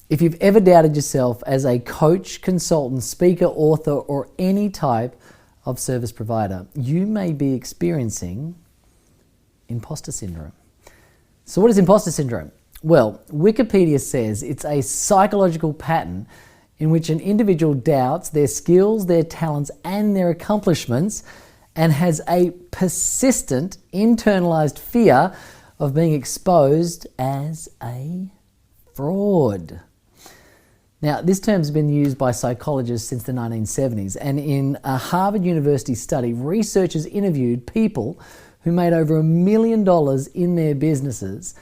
If you've ever doubted yourself as a coach, consultant, speaker, author, or any type of service provider, you may be experiencing imposter syndrome. So what is imposter syndrome? Well, Wikipedia says it's a psychological pattern in which an individual doubts their skills, their talents, and their accomplishments, and has a persistent internalized fear of being exposed as a fraud. Now, this term has been used by psychologists since the 1970s, and in a Harvard University study, researchers interviewed people who made over $1 million in their businesses,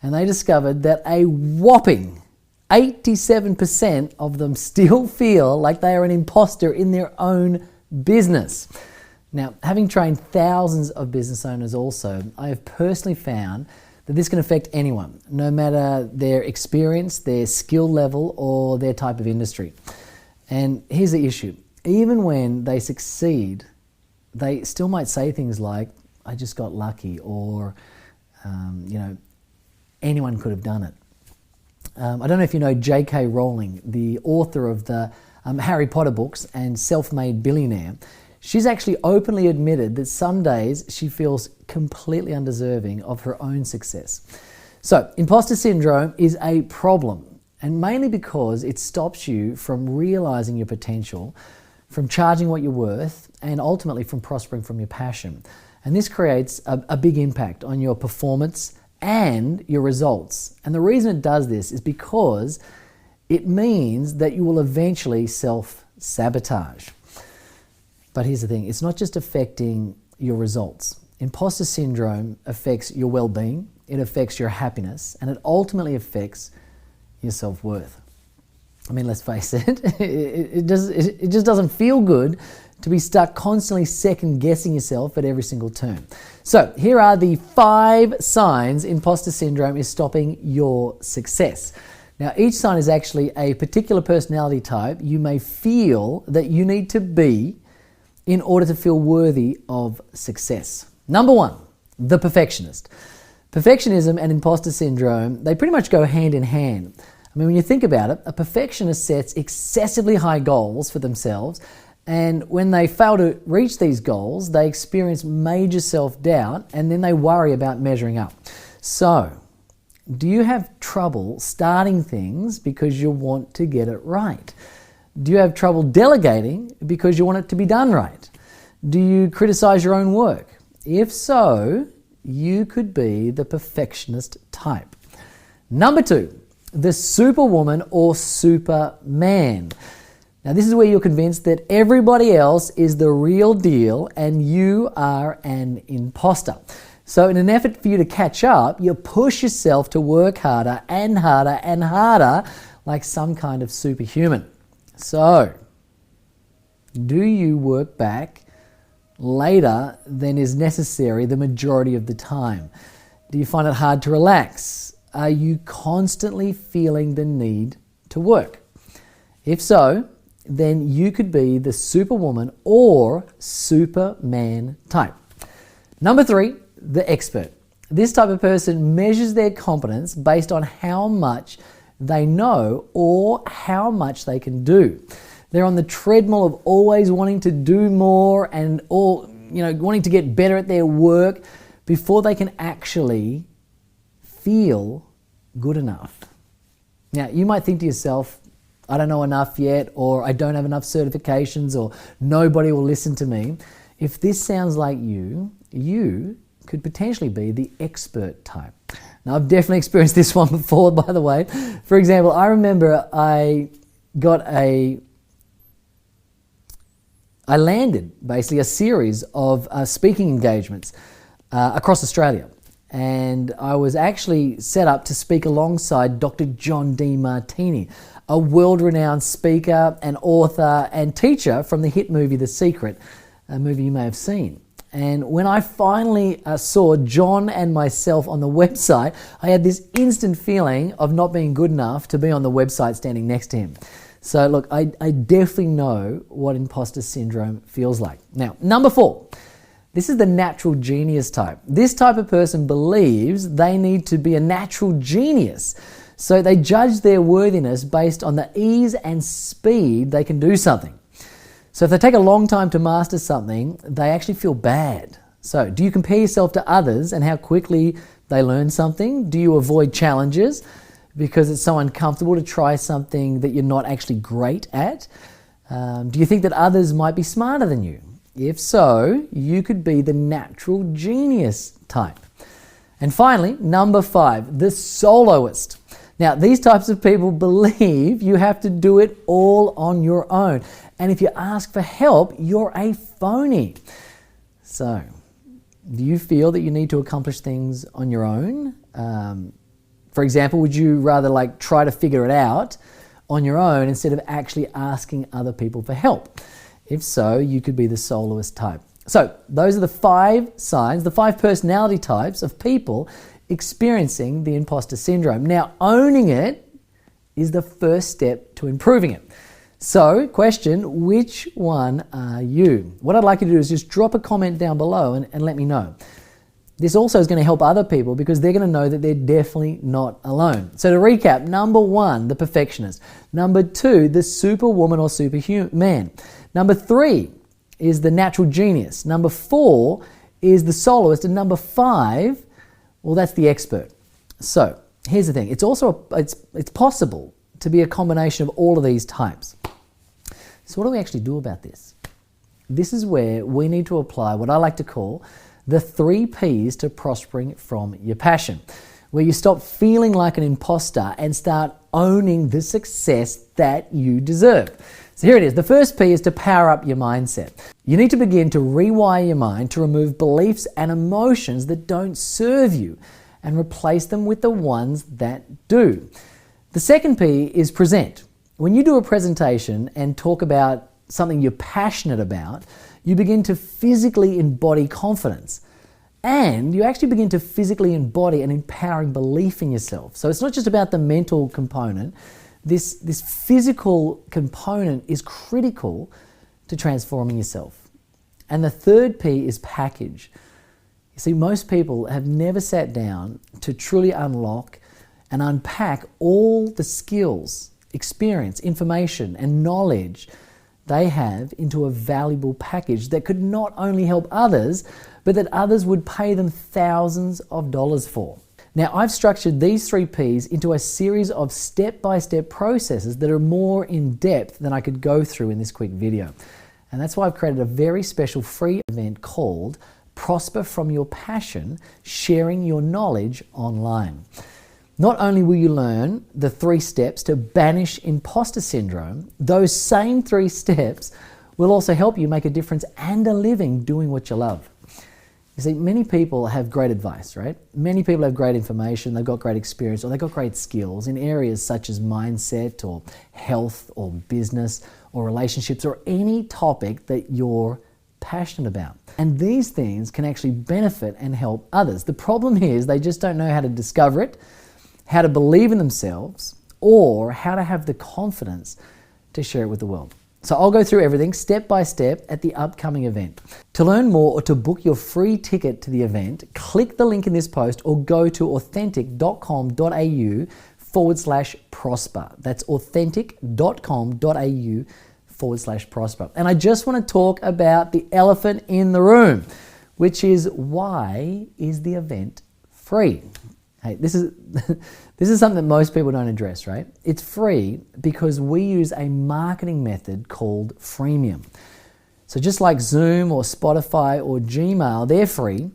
and they discovered that a whopping 87% of them still feel like they are an imposter in their own business. Now, having trained thousands of business owners also, I have personally found that this can affect anyone, no matter their experience, their skill level, or their type of industry. And here's the issue. Even when they succeed, they still might say things like, I just got lucky, or, anyone could have done it. I don't know if you know J.K. Rowling, the author of the Harry Potter books and self-made billionaire. She's actually openly admitted that some days she feels completely undeserving of her own success. So, imposter syndrome is a problem, and mainly because it stops you from realizing your potential, from charging what you're worth, and ultimately from prospering from your passion. And this creates a big impact on your performance and your results. And the reason it does this is because it means that you will eventually self-sabotage. But here's the thing, it's not just affecting your results. Imposter syndrome affects your well-being, it affects your happiness, and it ultimately affects your self-worth. I mean, let's face it, it just doesn't feel good to be stuck constantly second-guessing yourself at every single turn. So here are the 5 signs imposter syndrome is stopping your success. Now, each sign is actually a particular personality type you may feel that you need to be in order to feel worthy of success. Number 1, the perfectionist. Perfectionism and imposter syndrome, they pretty much go hand in hand. I mean, when you think about it, a perfectionist sets excessively high goals for themselves, and when they fail to reach these goals, they experience major self-doubt, and then they worry about measuring up. So, do you have trouble starting things because you want to get it right? Do you have trouble delegating because you want it to be done right? Do you criticize your own work? If so, you could be the perfectionist type. Number 2, the superwoman or superman. Now, this is where you're convinced that everybody else is the real deal and you are an imposter. So in an effort for you to catch up, you push yourself to work harder and harder and harder like some kind of superhuman. So, do you work back later than is necessary the majority of the time? Do you find it hard to relax? Are you constantly feeling the need to work? If so, then you could be the superwoman or superman type. Number 3, the expert. This type of person measures their competence based on how much they know or how much they can do. They're on the treadmill of always wanting to do more and wanting to get better at their work before they can actually feel good enough. Now, you might think to yourself, I don't know enough yet, or I don't have enough certifications, or nobody will listen to me. If this sounds like you could potentially be the expert type. Now, I've definitely experienced this one before, by the way. For example, I remember I landed basically a series of speaking engagements across Australia. And I was actually set up to speak alongside Dr. John Demartini, a world-renowned speaker and author and teacher from the hit movie The Secret, a movie you may have seen. And when I finally saw John and myself on the website, I had this instant feeling of not being good enough to be on the website standing next to him. So look, I definitely know what imposter syndrome feels like. Now, number 4, this is the natural genius type. This type of person believes they need to be a natural genius So they judge their worthiness based on the ease and speed they can do something. So if they take a long time to master something, they actually feel bad. So do you compare yourself to others and how quickly they learn something? Do you avoid challenges because it's so uncomfortable to try something that you're not actually great at? Do you think that others might be smarter than you? If so, you could be the natural genius type. And finally, number 5, the soloist. Now, these types of people believe you have to do it all on your own. And if you ask for help, you're a phony. So, do you feel that you need to accomplish things on your own? For example, would you rather try to figure it out on your own instead of actually asking other people for help? If so, you could be the soloist type. So those are the 5 signs, the 5 personality types of people experiencing the imposter syndrome. Now, owning it is the first step to improving it. So, question, which one are you? What I'd like you to do is just drop a comment down below and let me know. This also is going to help other people because they're going to know that they're definitely not alone. So to recap, number 1, the perfectionist. Number 2, the superwoman or superman. Number 3 is the natural genius. Number 4 is the soloist. And number 5, well, that's the expert. So here's the thing. It's possible to be a combination of all of these types. So what do we actually do about this? This is where we need to apply what I like to call the 3 Ps to prospering from your passion, where you stop feeling like an imposter and start owning the success that you deserve. So here it is. The first P is to power up your mindset. You need to begin to rewire your mind to remove beliefs and emotions that don't serve you and replace them with the ones that do. The second P is present. When you do a presentation and talk about something you're passionate about, you begin to physically embody confidence. And you actually begin to physically embody an empowering belief in yourself. So it's not just about the mental component. This physical component is critical to transforming yourself. And the third P is package. You see, most people have never sat down to truly unlock and unpack all the skills, experience, information, and knowledge they have into a valuable package that could not only help others, but that others would pay them thousands of dollars for. Now, I've structured these 3 Ps into a series of step-by-step processes that are more in depth than I could go through in this quick video. And that's why I've created a very special free event called Prosper from Your Passion, Sharing Your Knowledge Online. Not only will you learn the 3 steps to banish imposter syndrome, those same 3 steps will also help you make a difference and a living doing what you love. You see, many people have great advice, right? Many people have great information, they've got great experience, or they've got great skills in areas such as mindset or health or business or relationships or any topic that you're passionate about. And these things can actually benefit and help others. The problem is they just don't know how to discover it, how to believe in themselves, or how to have the confidence to share it with the world. So I'll go through everything step by step at the upcoming event. To learn more or to book your free ticket to the event, click the link in this post or go to authentic.com.au/prosper. That's authentic.com.au/prosper. And I just want to talk about the elephant in the room, which is, why is the event free? Hey, this is something that most people don't address, right? It's free because we use a marketing method called freemium. So just like Zoom or Spotify or Gmail, they're free.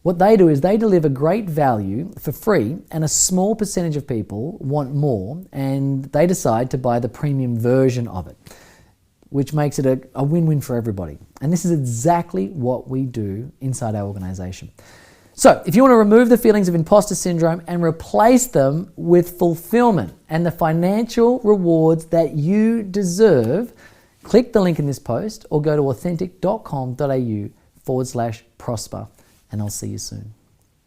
What they do is they deliver great value for free, and a small percentage of people want more, and they decide to buy the premium version of it, which makes it a win-win for everybody. And this is exactly what we do inside our organization. So if you want to remove the feelings of imposter syndrome and replace them with fulfillment and the financial rewards that you deserve, click the link in this post or go to authentic.com.au/prosper, and I'll see you soon.